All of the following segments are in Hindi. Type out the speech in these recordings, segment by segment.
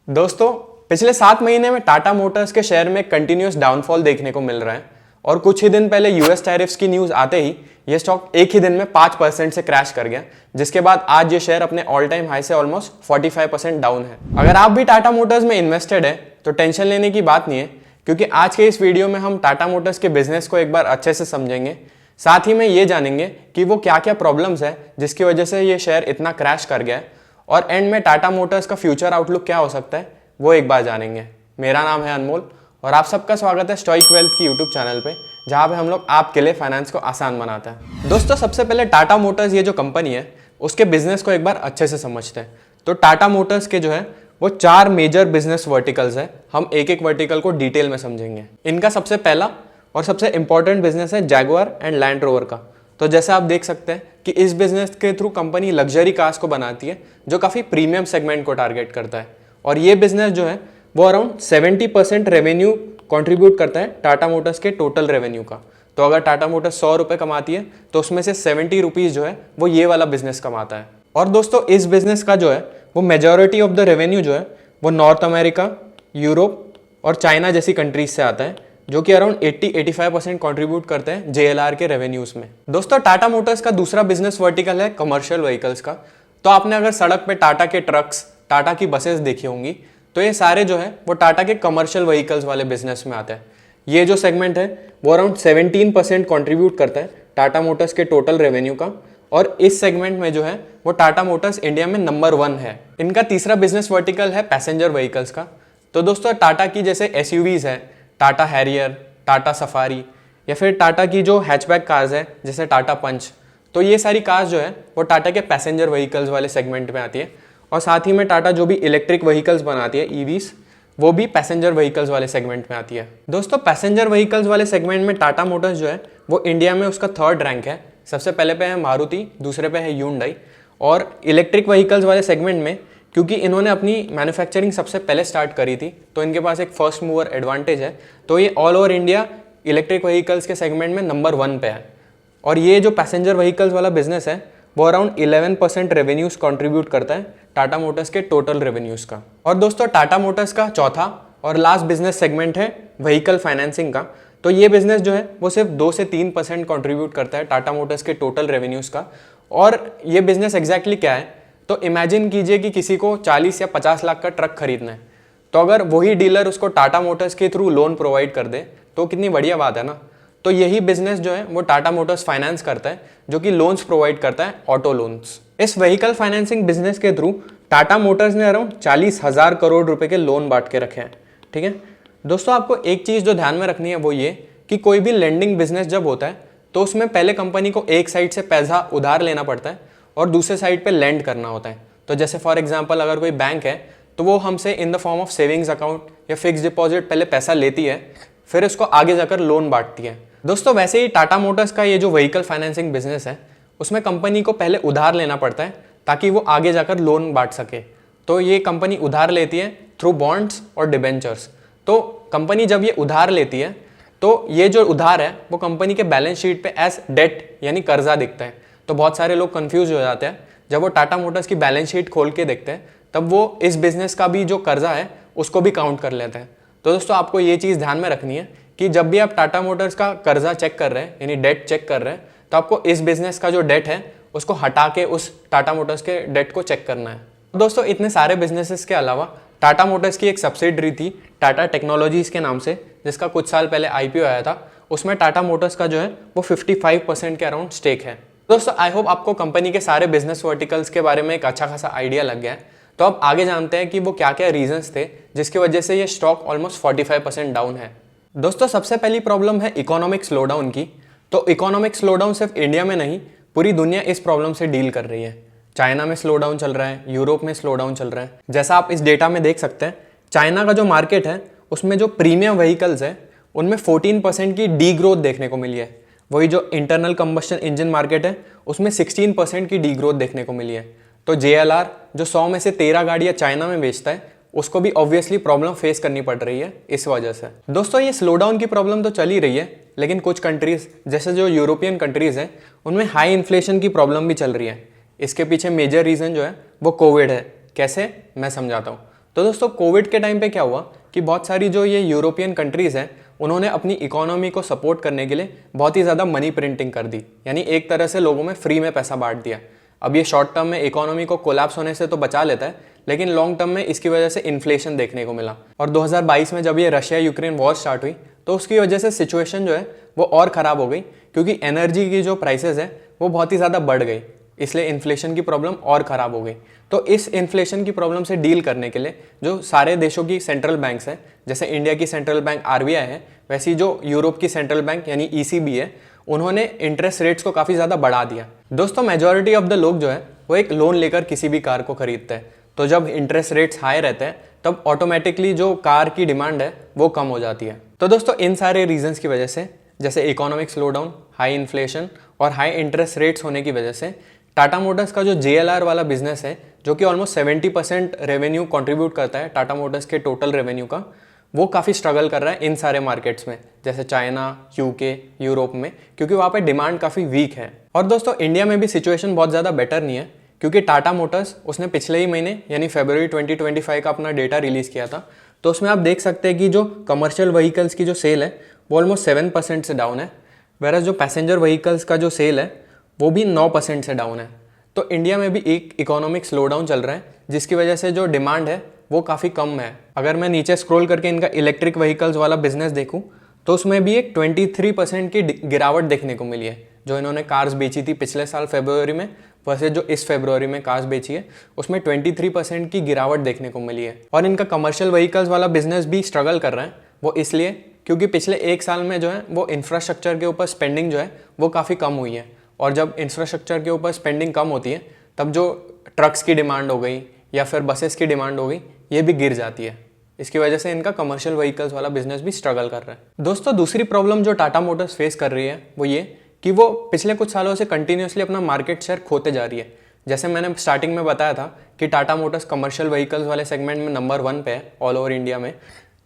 दोस्तों, पिछले 7 महीने में टाटा मोटर्स के शेयर में कंटिन्यूस डाउनफॉल देखने को मिल रहा है और कुछ ही दिन पहले यूएस टैरिफ्स की न्यूज आते ही ये स्टॉक एक ही दिन में 5% से क्रैश कर गया, जिसके बाद आज ये शेयर अपने ऑल टाइम हाई से ऑलमोस्ट 45% डाउन है। अगर आप भी टाटा मोटर्स में इन्वेस्टेड है तो टेंशन लेने की बात नहीं है, क्योंकि आज के इस वीडियो में हम टाटा मोटर्स के बिजनेस को एक बार अच्छे से समझेंगे। साथ ही में ये जानेंगे कि वो क्या क्या प्रॉब्लम्स है जिसकी वजह से ये शेयर इतना क्रैश कर गया है, और एंड में टाटा मोटर्स का फ्यूचर आउटलुक क्या हो सकता है वो एक बार जानेंगे। मेरा नाम है अनमोल और आप सबका स्वागत है स्टॉइक वेल्थ की यूट्यूब चैनल पे, जहाँ पे हम लोग आपके लिए फाइनेंस को आसान बनाते हैं। दोस्तों, सबसे पहले टाटा मोटर्स ये जो कंपनी है उसके बिजनेस को एक बार अच्छे से समझते हैं। तो टाटा मोटर्स के जो है वो 4 मेजर बिजनेस वर्टिकल्स है। हम एक एक वर्टिकल को डिटेल में समझेंगे। इनका सबसे पहला और सबसे इंपॉर्टेंट बिजनेस है जैगुआर एंड लैंड रोवर का। तो जैसे आप देख सकते हैं कि इस बिजनेस के थ्रू कंपनी लग्जरी कार्स को बनाती है जो काफ़ी प्रीमियम सेगमेंट को टारगेट करता है, और ये बिजनेस जो है वो अराउंड 70% रेवेन्यू कंट्रीब्यूट करता है टाटा मोटर्स के टोटल रेवेन्यू का। तो अगर टाटा मोटर्स 100 रुपये कमाती है तो उसमें से 70 रुपीज़ जो है वो ये वाला बिजनेस कमाता है। और दोस्तों, इस बिजनेस का जो है वो मेजॉरिटी ऑफ द रेवेन्यू जो है वो नॉर्थ अमेरिका, यूरोप और चाइना जैसी कंट्रीज से आता है, जो कि अराउंड 80-85% कंट्रीब्यूट करते हैं JLR के रेवेन्यूज में। दोस्तों, टाटा मोटर्स का दूसरा बिजनेस वर्टिकल है कमर्शियल व्हीकल्स का। तो आपने अगर सड़क पे टाटा के ट्रक्स, टाटा की बसेस देखी होंगी, तो ये सारे जो है वो टाटा के कमर्शियल व्हीकल्स वाले बिजनेस में आते हैं। ये जो सेगमेंट है वो अराउंड 17% कंट्रीब्यूट करता है टाटा मोटर्स के टोटल रेवेन्यू का, और इस सेगमेंट में जो है वो टाटा मोटर्स इंडिया में नंबर 1 है। इनका तीसरा बिजनेस वर्टिकल है पैसेंजर व्हीकल्स का। तो दोस्तों, टाटा की जैसे SUVs है, टाटा हैरियर, टाटा सफारी, या फिर टाटा की जो हैचबैक कार्स है जैसे टाटा पंच, तो ये सारी कार्स जो है वो टाटा के पैसेंजर व्हीकल्स वाले सेगमेंट में आती है। और साथ ही में टाटा जो भी इलेक्ट्रिक व्हीकल्स बनाती है EVs, वो भी पैसेंजर व्हीकल्स वाले सेगमेंट में आती है। दोस्तों, पैसेंजर व्हीकल्स वाले सेगमेंट में टाटा मोटर्स जो है वो इंडिया में उसका 3rd रैंक है। सबसे पहले पे है मारुति, दूसरे पे है ह्यूंडई। और इलेक्ट्रिक व्हीकल्स वाले सेगमेंट में क्योंकि इन्होंने अपनी मैन्युफैक्चरिंग सबसे पहले स्टार्ट करी थी, तो इनके पास एक फर्स्ट मूवर एडवांटेज है। तो ये all over India electric vehicles के सेगमेंट में नंबर 1 पे है। और ये जो पैसेंजर व्हीकल्स वाला बिजनेस है वो अराउंड 11% रेवेन्यूज कंट्रीब्यूट करता है टाटा मोटर्स के टोटल रेवेन्यूज का। और दोस्तों, टाटा मोटर्स का चौथा और लास्ट बिजनेस सेगमेंट है व्हीकल फाइनेंसिंग का। तो ये बिजनेस जो है वो सिर्फ 2 से 3% कंट्रीब्यूट करता है टाटा मोटर्स के टोटल रेवेन्यूज का। और ये बिजनेस एग्जैक्टली क्या है, तो इमेजिन कीजिए कि किसी को 40 या 50 लाख का ट्रक खरीदना है, तो अगर वही डीलर उसको टाटा मोटर्स के थ्रू लोन प्रोवाइड कर दे तो कितनी बढ़िया बात है ना। तो यही बिजनेस जो है वो टाटा मोटर्स फाइनेंस करता है, जो कि लोन्स प्रोवाइड करता है, ऑटो लोन्स। इस व्हीकल फाइनेंसिंग बिजनेस के थ्रू टाटा मोटर्स ने अराउंड 40,000 करोड़ रुपए के लोन बांट के रखे हैं। ठीक है दोस्तों, आपको एक चीज़ जो ध्यान में रखनी है वो ये कि कोई भी लेंडिंग बिजनेस जब होता है तो उसमें पहले कंपनी को एक साइड से पैसा उधार लेना पड़ता है और दूसरे साइड पे लेंड करना होता है। तो जैसे फॉर एग्जांपल अगर कोई बैंक है तो वो हमसे in the form of savings account या फिक्स डिपॉजिट पहले पैसा लेती है, फिर उसको आगे जाकर लोन बांटती है। दोस्तों, वैसे ही टाटा मोटर्स का ये जो व्हीकल फाइनेंसिंग बिजनेस है उसमें कंपनी को पहले उधार लेना पड़ता है ताकि वो आगे जाकर लोन बांट सके। तो ये कंपनी उधार लेती है थ्रू बॉन्ड्स और डिबेंचर्स। तो कंपनी जब ये उधार लेती है तो ये जो उधार है वो कंपनी के बैलेंस शीट पे एज डेट यानी कर्जा दिखता है। तो बहुत सारे लोग कंफ्यूज हो जाते हैं, जब वो टाटा मोटर्स की बैलेंस शीट खोल के देखते हैं तब वो इस बिजनेस का भी जो कर्जा है उसको भी काउंट कर लेते हैं। तो दोस्तों, आपको ये चीज़ ध्यान में रखनी है कि जब भी आप टाटा मोटर्स का कर्जा चेक कर रहे हैं यानी डेट चेक कर रहे हैं, तो आपको इस बिजनेस का जो डेट है उसको हटा के उस टाटा मोटर्स के डेट को चेक करना है। दोस्तों, इतने सारे बिजनेसेस के अलावा टाटा मोटर्स की एक सब्सिडरी थी टाटा टेक्नोलॉजीज के नाम से, जिसका कुछ साल पहले IPO आया था। उसमें टाटा मोटर्स का जो है वो 55% के अराउंड स्टेक है। दोस्तों, आई होप आपको कंपनी के सारे बिजनेस वर्टिकल्स के बारे में एक अच्छा खासा आइडिया लग गया है। तो अब आगे जानते हैं कि वो क्या क्या रीजंस थे जिसकी वजह से ये स्टॉक ऑलमोस्ट 45% डाउन है। दोस्तों, सबसे पहली प्रॉब्लम है इकोनॉमिक स्लोडाउन की। तो इकोनॉमिक स्लोडाउन सिर्फ इंडिया में नहीं, पूरी दुनिया इस प्रॉब्लम से डील कर रही है। चाइना में स्लोडाउन चल रहा है, यूरोप में स्लोडाउन चल रहा है। जैसा आप इस डेटा में देख सकते हैं, चाइना का जो मार्केट है उसमें जो प्रीमियम व्हीकल्स है उनमें 14% की डी ग्रोथ देखने को मिली है। वही जो इंटरनल कंबस्शन इंजन मार्केट है उसमें 16% की डी ग्रोथ देखने को मिली है। तो JLR जो 100 में से 13 गाड़ियाँ चाइना में बेचता है उसको भी ऑब्वियसली प्रॉब्लम फेस करनी पड़ रही है इस वजह से। दोस्तों, ये स्लोडाउन की प्रॉब्लम तो चल ही रही है, लेकिन कुछ कंट्रीज जैसे जो यूरोपियन कंट्रीज हैं उनमें हाई इन्फ्लेशन की प्रॉब्लम भी चल रही है। इसके पीछे मेजर रीज़न जो है वो कोविड है। कैसे, मैं समझाता हूँ। तो दोस्तों कोविड के टाइम पे क्या हुआ कि बहुत सारी जो ये यूरोपियन कंट्रीज़ हैं उन्होंने अपनी इकोनॉमी को सपोर्ट करने के लिए बहुत ही ज़्यादा मनी प्रिंटिंग कर दी, यानी एक तरह से लोगों में फ्री में पैसा बांट दिया। अब ये शॉर्ट टर्म में इकोनॉमी को कोलैप्स होने से तो बचा लेता है, लेकिन लॉन्ग टर्म में इसकी वजह से इन्फ्लेशन देखने को मिला। और 2022 में जब ये रशिया यूक्रेन वॉर स्टार्ट हुई तो उसकी वजह से सिचुएशन जो है वो और ख़राब हो गई, क्योंकि एनर्जी की जो प्राइसेस है वो बहुत ही ज़्यादा बढ़ गई, इसलिए इन्फ्लेशन की प्रॉब्लम और ख़राब हो गई। तो इस इन्फ्लेशन की प्रॉब्लम से डील करने के लिए जो सारे देशों की सेंट्रल बैंक्स हैं, जैसे इंडिया की सेंट्रल बैंक आरबीआई है, वैसी जो यूरोप की सेंट्रल बैंक यानी ईसीबी है, उन्होंने इंटरेस्ट रेट्स को काफ़ी ज़्यादा बढ़ा दिया। दोस्तों मेजॉरिटी ऑफ द लोग जो है वो एक लोन लेकर किसी भी कार को खरीदते हैं, तो जब इंटरेस्ट रेट्स हाई रहते हैं तब ऑटोमेटिकली जो कार की डिमांड है वो कम हो जाती है। तो दोस्तों इन सारे रीजंस की वजह से, जैसे इकोनॉमिक स्लोडाउन, हाई इन्फ्लेशन और हाई इंटरेस्ट रेट्स होने की वजह से टाटा मोटर्स का जो JLR वाला बिजनेस है, जो कि ऑलमोस्ट 70% रेवेन्यू कंट्रीब्यूट करता है टाटा मोटर्स के टोटल रेवेन्यू का, वो काफ़ी स्ट्रगल कर रहा है इन सारे मार्केट्स में, जैसे चाइना, यूके, यूरोप में, क्योंकि वहाँ पे डिमांड काफ़ी वीक है। और दोस्तों इंडिया में भी सिचुएशन बहुत ज़्यादा बेटर नहीं है, क्योंकि टाटा मोटर्स उसने पिछले ही महीने यानी फरवरी 2025 का अपना डेटा रिलीज़ किया था। तो उसमें आप देख सकते हैं कि जो कमर्शियल व्हीकल्स की जो सेल है वो ऑलमोस्ट 7% से डाउन है, वेरस जो पैसेंजर व्हीकल्स का जो सेल है वो भी 9% से डाउन है। तो इंडिया में भी एक इकोनॉमिक स्लोडाउन चल रहा है, जिसकी वजह से जो डिमांड है वो काफ़ी कम है। अगर मैं नीचे स्क्रॉल करके इनका इलेक्ट्रिक व्हीकल्स वाला बिजनेस देखूं तो उसमें भी एक 23% की गिरावट देखने को मिली है। जो इन्होंने कार्स बेची थी पिछले साल फरवरी में, वैसे जो इस फरवरी में कार्स बेची है उसमें 23% की गिरावट देखने को मिली है। और इनका कमर्शियल व्हीकल्स वाला बिजनेस भी स्ट्रगल कर रहा है, वो इसलिए क्योंकि पिछले एक साल में जो है वो इंफ्रास्ट्रक्चर के ऊपर स्पेंडिंग जो है वो काफ़ी कम हुई है। और जब इंफ्रास्ट्रक्चर के ऊपर स्पेंडिंग कम होती है तब जो ट्रक्स की डिमांड हो गई या फिर बसेस की डिमांड हो गई, ये भी गिर जाती है। इसकी वजह से इनका कमर्शियल व्हीकल्स वाला बिजनेस भी स्ट्रगल कर रहा है। दोस्तों दूसरी प्रॉब्लम जो टाटा मोटर्स फेस कर रही है वो ये कि वो पिछले कुछ सालों से कंटिन्यूसली अपना मार्केट शेयर खोते जा रही है। जैसे मैंने स्टार्टिंग में बताया था कि टाटा मोटर्स कमर्शियल व्हीकल्स वाले सेगमेंट में नंबर 1 पे है ऑल ओवर इंडिया में।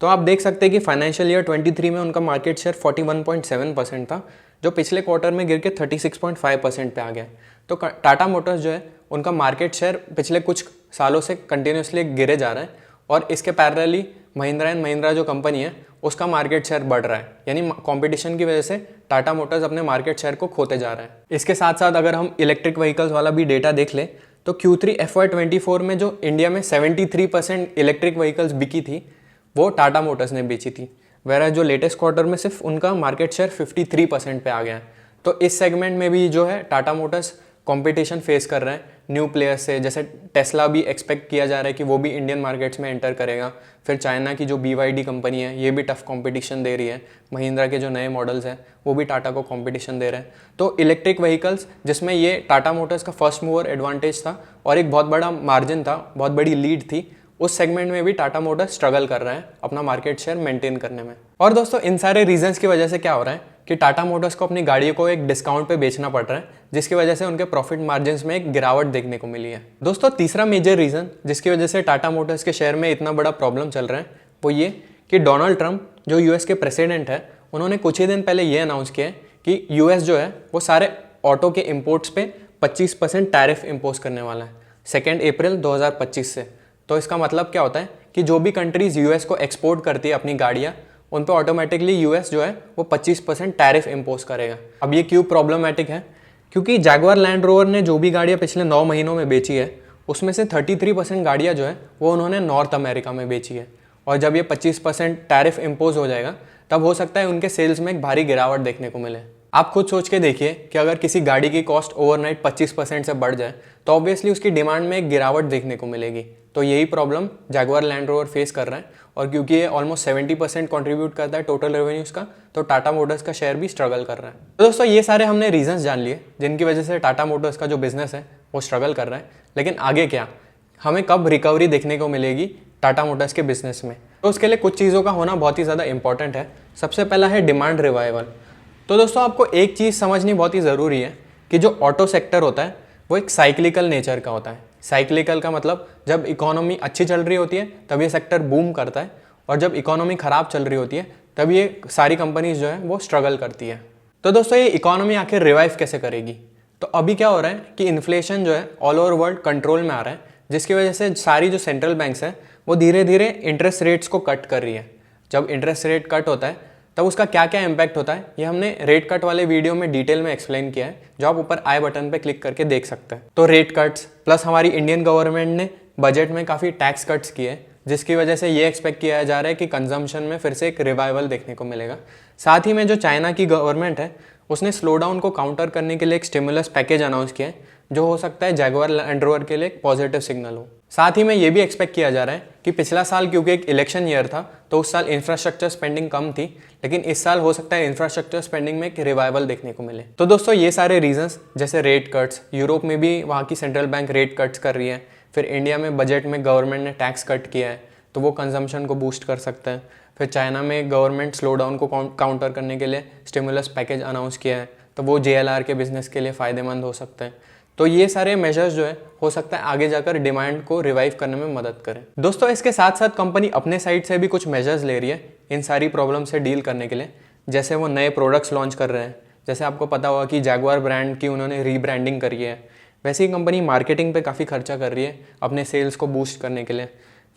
तो आप देख सकते हैं कि फाइनेंशियल ईयर 23 में उनका मार्केट शेयर 41.7% था, जो पिछले क्वार्टर में गिर के 36.5% पे आ गया। तो टाटा मोटर्स जो है उनका मार्केट शेयर पिछले कुछ सालों से कंटिन्यूसली गिरे जा रहा है, और इसके पैरेलली महिंद्रा एंड महिंद्रा जो कंपनी है उसका मार्केट शेयर बढ़ रहा है, यानी कंपटीशन की वजह से टाटा मोटर्स अपने मार्केट शेयर को खोते जा रहा है। इसके साथ साथ अगर हम इलेक्ट्रिक व्हीकल्स वाला भी डेटा देख ले तो Q3 FY24 में जो इंडिया में 73% इलेक्ट्रिक व्हीकल्स बिकी थी वो टाटा मोटर्स ने बेची थी, वेरा जो लेटेस्ट क्वार्टर में सिर्फ उनका मार्केट शेयर 53% पे आ गया है। तो इस सेगमेंट में भी जो है टाटा मोटर्स कंपटीशन फेस कर रहे हैं न्यू प्लेयर्स से, जैसे टेस्ला भी एक्सपेक्ट किया जा रहा है कि वो भी इंडियन मार्केट्स में एंटर करेगा। फिर चाइना की जो BYD कंपनी है ये भी टफ कंपटीशन दे रही है, महिंद्रा के जो नए मॉडल्स हैं वो भी टाटा को कंपटीशन दे रहे हैं। तो इलेक्ट्रिक व्हीकल्स जिसमें ये टाटा मोटर्स का फर्स्ट मूवर एडवांटेज था और एक बहुत बड़ा मार्जिन था, बहुत बड़ी लीड थी, उस सेगमेंट में भी टाटा मोटर्स स्ट्रगल कर रहा है अपना मार्केट शेयर मेंटेन करने में। और दोस्तों इन सारे रीजंस की वजह से क्या हो रहा है कि टाटा मोटर्स को अपनी गाड़ियों को एक डिस्काउंट पे बेचना पड़ रहा है, जिसकी वजह से उनके प्रॉफिट मार्जिन्स में एक गिरावट देखने को मिली है। दोस्तों तीसरा मेजर रीजन जिसकी वजह से टाटा मोटर्स के शेयर में इतना बड़ा प्रॉब्लम चल रहा है वो ये कि डोनाल्ड ट्रंप जो US के प्रेसिडेंट है, उन्होंने कुछ ही दिन पहले ये अनाउंस किया है कि US जो है वो सारे ऑटो के इम्पोर्ट्स पे 25% टैरिफ इम्पोज करने वाला है 2 अप्रैल 2025 से। तो इसका मतलब क्या होता है कि जो भी कंट्रीज US को एक्सपोर्ट करती है अपनी गाड़ियाँ, उन पे ऑटोमेटिकली US जो है वो 25% टैरिफ इम्पोज करेगा। अब ये क्यों प्रॉब्लमेटिक है, क्योंकि जैगुआर लैंड रोवर ने जो भी गाड़ियाँ पिछले 9 महीनों में बेची है उसमें से 33% गाड़ियाँ जो है वो उन्होंने नॉर्थ अमेरिका में बेची है, और जब ये 25% टैरिफ इम्पोज हो जाएगा तब हो सकता है उनके सेल्स में एक भारी गिरावट देखने को मिले। आप खुद सोच के देखिए कि अगर किसी गाड़ी की कॉस्ट ओवरनाइट 25% से बढ़ जाए तो ऑब्वियसली उसकी डिमांड में एक गिरावट देखने को मिलेगी। तो यही problem Jaguar land rover face कर रहा है, और क्योंकि ये ऑलमोस्ट 70% कंट्रीब्यूट करता है टोटल रेवेन्यूज का, तो टाटा मोटर्स का शेयर भी स्ट्रगल कर रहा है। तो दोस्तों ये सारे हमने रीजंस जान लिए जिनकी वजह से टाटा मोटर्स का जो बिजनेस है वो स्ट्रगल कर रहा है। लेकिन आगे क्या, हमें कब रिकवरी देखने को मिलेगी टाटा मोटर्स के बिजनेस में? तो उसके लिए कुछ चीज़ों का होना बहुत ही ज़्यादा इंपॉर्टेंट है। सबसे पहला है डिमांड रिवाइवल। तो दोस्तों आपको एक चीज़ समझनी बहुत ही ज़रूरी है कि जो ऑटो सेक्टर होता है वो एक साइक्लिकल नेचर का होता है। साइक्लिकल का मतलब जब इकोनॉमी अच्छी चल रही होती है तब ये सेक्टर बूम करता है, और जब इकोनॉमी ख़राब चल रही होती है तब ये सारी कंपनीज जो है वो स्ट्रगल करती है। तो दोस्तों ये इकोनॉमी आखिर रिवाइव कैसे करेगी? तो अभी क्या हो रहा है कि इन्फ्लेशन जो है ऑल ओवर वर्ल्ड कंट्रोल में आ रहा है, जिसकी वजह से सारी जो सेंट्रल बैंक्स हैं वो धीरे धीरे इंटरेस्ट रेट्स को कट कर रही है। जब इंटरेस्ट रेट कट होता है तब उसका क्या क्या इम्पैक्ट होता है ये हमने रेट कट वाले वीडियो में डिटेल में एक्सप्लेन किया है, जो आप ऊपर आई बटन पे क्लिक करके देख सकते हैं। तो रेट कट्स प्लस हमारी इंडियन गवर्नमेंट ने बजट में काफ़ी टैक्स कट्स किए, जिसकी वजह से ये एक्सपेक्ट किया जा रहा है कि कंजम्पशन में फिर से एक रिवाइवल देखने को मिलेगा। साथ ही में जो चाइना की गवर्नमेंट है उसने स्लो डाउन को काउंटर करने के लिए एक स्टिमुलस पैकेज अनाउंस किया है, जो हो सकता है जैगुआर लैंड रोवर के लिए एक पॉजिटिव सिग्नल हो। साथ ही में ये भी एक्सपेक्ट किया जा रहा है कि पिछला साल क्योंकि एक इलेक्शन ईयर था तो उस साल इंफ्रास्ट्रक्चर स्पेंडिंग कम थी, लेकिन इस साल हो सकता है इंफ्रास्ट्रक्चर स्पेंडिंग में एक रिवाइवल देखने को मिले। तो दोस्तों ये सारे रीजंस, जैसे रेट कट्स, यूरोप में भी वहाँ की सेंट्रल बैंक रेट कट्स कर रही है, फिर इंडिया में बजट में गवर्नमेंट ने टैक्स कट किया है तो वो कंजम्पशन को बूस्ट कर सकता है, फिर चाइना में गवर्नमेंट स्लो डाउन को काउंटर करने के लिए स्टिमुलस पैकेज अनाउंस किया है तो वो JLR के बिजनेस के लिए फ़ायदेमंद हो सकते हैं। तो ये सारे मेजर्स जो है हो सकता है आगे जाकर डिमांड को रिवाइव करने में मदद करें। दोस्तों इसके साथ साथ कंपनी अपने साइड से भी कुछ मेजर्स ले रही है इन सारी प्रॉब्लम से डील करने के लिए। जैसे वो नए प्रोडक्ट्स लॉन्च कर रहे हैं, जैसे आपको पता होगा कि जैगुआर ब्रांड की उन्होंने रीब्रांडिंग करी है, वैसे ही कंपनी मार्केटिंग पे काफ़ी खर्चा कर रही है अपने सेल्स को बूस्ट करने के लिए।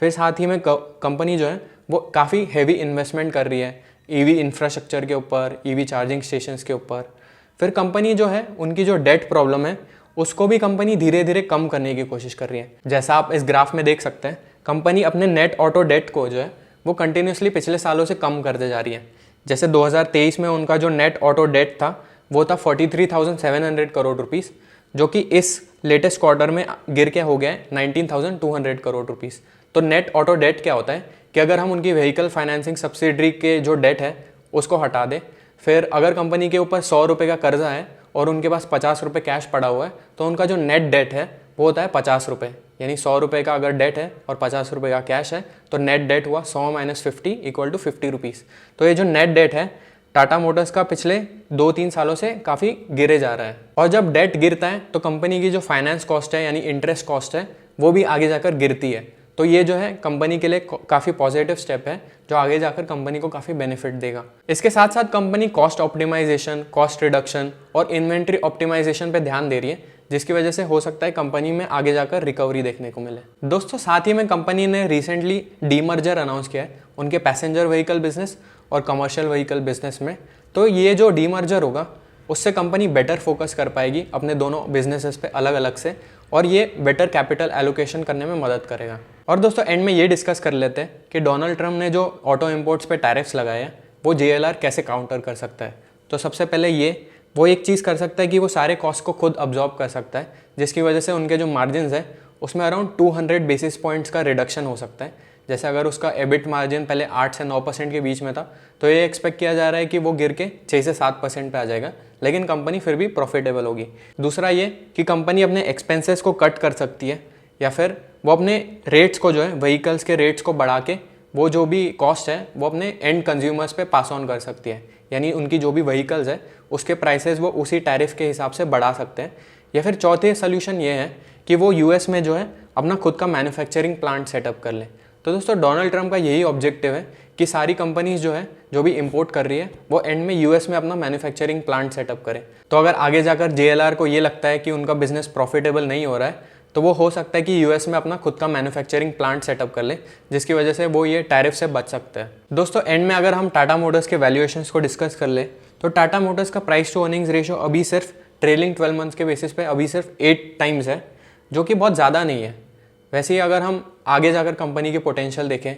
फिर साथ ही में कंपनी जो है वो काफ़ी हैवी इन्वेस्टमेंट कर रही है EV इंफ्रास्ट्रक्चर के ऊपर, EV चार्जिंग स्टेशंस के ऊपर। फिर कंपनी जो है उनकी जो डेट प्रॉब्लम है उसको भी कंपनी धीरे धीरे कम करने की कोशिश कर रही है। जैसा आप इस ग्राफ में देख सकते हैं, कंपनी अपने नेट ऑटो डेट को जो है वो कंटिन्यूसली पिछले सालों से कम करते जा रही है। जैसे 2023 में उनका जो नेट ऑटो डेट था वो था 43,700 करोड़ रुपीज़, जो कि इस लेटेस्ट क्वार्टर में गिर के हो गया है 19,200 करोड़ रुपीज़। तो नेट ऑटो डेट क्या होता है कि अगर हम उनकी व्हीकल फाइनेंसिंग सब्सिडरी के जो डेट है उसको हटा दें, फिर अगर कंपनी के ऊपर 100 रुपये का कर्जा है और उनके पास 50 रुपये कैश पड़ा हुआ है तो उनका जो नेट डेट है वो होता है 50 रुपये। यानी 100 रुपये का अगर डेट है और 50 रुपये का कैश है तो नेट डेट हुआ 100 - 50 = 50 रुपीज़। तो ये जो नेट डेट है टाटा मोटर्स का पिछले 2-3 सालों से काफ़ी गिरे जा रहा है। और जब डेट गिरता है तो कंपनी की जो फाइनेंस कॉस्ट है यानी इंटरेस्ट कॉस्ट है वो भी आगे जाकर गिरती है। तो ये जो है कंपनी के लिए काफ़ी पॉजिटिव स्टेप है जो आगे जाकर कंपनी को काफ़ी बेनिफिट देगा। इसके साथ साथ company cost optimisation, cost reduction और इन्वेंट्री ऑप्टिमाइजेशन पे ध्यान दे रही है, जिसकी वजह से हो सकता है कंपनी में आगे जाकर रिकवरी देखने को मिले। दोस्तों साथ ही में कंपनी ने रिसेंटली डीमर्जर अनाउंस किया है उनके पैसेंजर व्हीकल बिजनेस और कमर्शियल व्हीकल बिजनेस में। तो ये जो डीमर्जर होगा उससे कंपनी बेटर फोकस कर पाएगी अपने दोनों बिजनेसेस पे अलग अलग से, और ये बेटर कैपिटल एलोकेशन करने में मदद करेगा। और दोस्तों एंड में ये डिस्कस कर लेते हैं कि डोनाल्ड ट्रम्प ने जो ऑटो इंपोर्ट्स पे टैरिफ्स लगाए हैं वो JLR कैसे काउंटर कर सकता है। तो सबसे पहले वो एक चीज़ कर सकता है कि वो सारे कॉस्ट को खुद अब्जॉर्ब कर सकता है, जिसकी वजह से उनके जो मार्जिन है उसमें अराउंड 200 बेसिस पॉइंट्स का रिडक्शन हो सकता है। जैसे अगर उसका EBIT मार्जिन पहले 8 से 9% के बीच में था तो ये एक्सपेक्ट किया जा रहा है कि वो गिर के 6 से 7% पे आ जाएगा, लेकिन कंपनी फिर भी प्रॉफिटेबल होगी। दूसरा ये कि कंपनी अपने एक्सपेंसेस को कट कर सकती है, या फिर वो अपने रेट्स को जो है व्हीकल्स के रेट्स को बढ़ा के वो जो भी कॉस्ट है वो अपने एंड कंज्यूमर्स पे पास ऑन कर सकती है। यानी उनकी जो भी व्हीकल्स है उसके प्राइसेस वो उसी टैरिफ के हिसाब से बढ़ा सकते हैं। या फिर चौथे सोल्यूशन ये है कि वो US में जो है अपना खुद का मैन्युफैक्चरिंग प्लांट सेटअप कर ले। तो दोस्तों डोनाल्ड ट्रम्प का यही ऑब्जेक्टिव है कि सारी कंपनीज जो है जो भी इंपोर्ट कर रही है वो एंड में US में अपना मैन्युफैक्चरिंग प्लांट सेटअप करे। तो अगर आगे जाकर JLR को ये लगता है कि उनका बिजनेस प्रॉफिटेबल नहीं हो रहा है तो वो हो सकता है कि US में अपना खुद का मैन्युफैक्चरिंग प्लांट सेटअप कर ले, जिसकी वजह से वो ये टैरिफ से बच सकते हैं। दोस्तों एंड में अगर हम टाटा मोटर्स के वैल्यूएशंस को डिस्कस कर ले तो टाटा मोटर्स का प्राइस टू अर्निंग्स रेशियो अभी सिर्फ ट्रेलिंग 12 मंथ्स के बेसिस पे अभी सिर्फ 8 टाइम्स है, जो कि बहुत ज़्यादा नहीं है। वैसे ही अगर हम आगे जाकर कंपनी के पोटेंशियल देखें,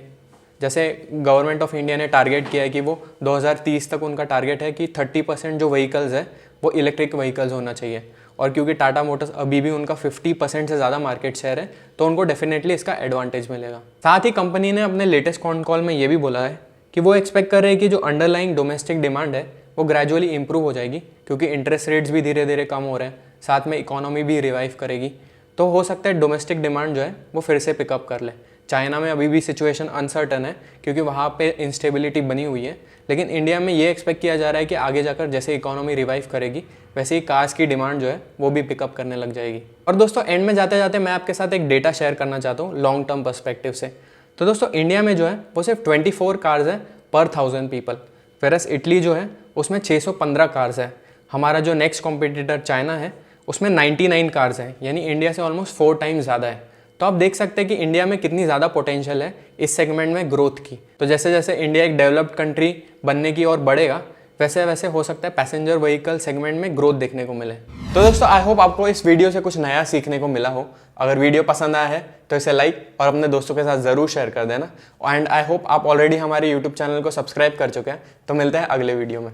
जैसे गवर्नमेंट ऑफ इंडिया ने टारगेट किया है कि वो 2030 तक उनका टारगेट है कि 30% जो व्हीकल्स है वो इलेक्ट्रिक व्हीकल्स होना चाहिए। और क्योंकि टाटा मोटर्स अभी भी उनका 50% से ज़्यादा मार्केट शेयर है तो उनको डेफिनेटली इसका एडवांटेज मिलेगा। साथ ही कंपनी ने अपने लेटेस्ट कॉन कॉल में ये भी बोला है कि वो एक्सपेक्ट कर रहे हैं कि जो अंडरलाइंग डोमेस्टिक डिमांड है वो ग्रेजुअली इंप्रूव हो जाएगी, क्योंकि इंटरेस्ट रेट्स भी धीरे धीरे कम हो रहे हैं, साथ में इकोनॉमी भी रिवाइव करेगी। तो हो सकता है डोमेस्टिक डिमांड जो है वो फिर से पिकअप कर ले। चाइना में अभी भी सिचुएशन अनसर्टन है क्योंकि वहाँ पे इंस्टेबिलिटी बनी हुई है, लेकिन इंडिया में ये एक्सपेक्ट किया जा रहा है कि आगे जाकर जैसे इकोनॉमी रिवाइव करेगी वैसे ही कार्स की डिमांड जो है वो भी पिकअप करने लग जाएगी। और दोस्तों एंड में जाते जाते मैं आपके साथ एक डेटा शेयर करना चाहता हूँ लॉन्ग टर्म पर्सपेक्टिव से। तो दोस्तों इंडिया में जो है वो सिर्फ 24 कार्स है पर 1000 पीपल, वेरस इटली जो है उसमें 615 कार्स है। हमारा जो नेक्स्ट कॉम्पिटिटर चाइना है उसमें 99 कार्स है, यानी इंडिया से ऑलमोस्ट 4 टाइम्स ज़्यादा है। तो आप देख सकते हैं कि इंडिया में कितनी ज़्यादा पोटेंशियल है इस सेगमेंट में ग्रोथ की। तो जैसे जैसे इंडिया एक डेवलप्ड कंट्री बनने की ओर बढ़ेगा, वैसे वैसे हो सकता है पैसेंजर व्हीकल सेगमेंट में ग्रोथ देखने को मिले। तो दोस्तों आई होप आपको इस वीडियो से कुछ नया सीखने को मिला हो। अगर वीडियो पसंद आया है तो इसे लाइक और अपने दोस्तों के साथ ज़रूर शेयर कर देना। एंड आई होप आप ऑलरेडी हमारे यूट्यूब चैनल को सब्सक्राइब कर चुके हैं। तो मिलते हैं अगले वीडियो में।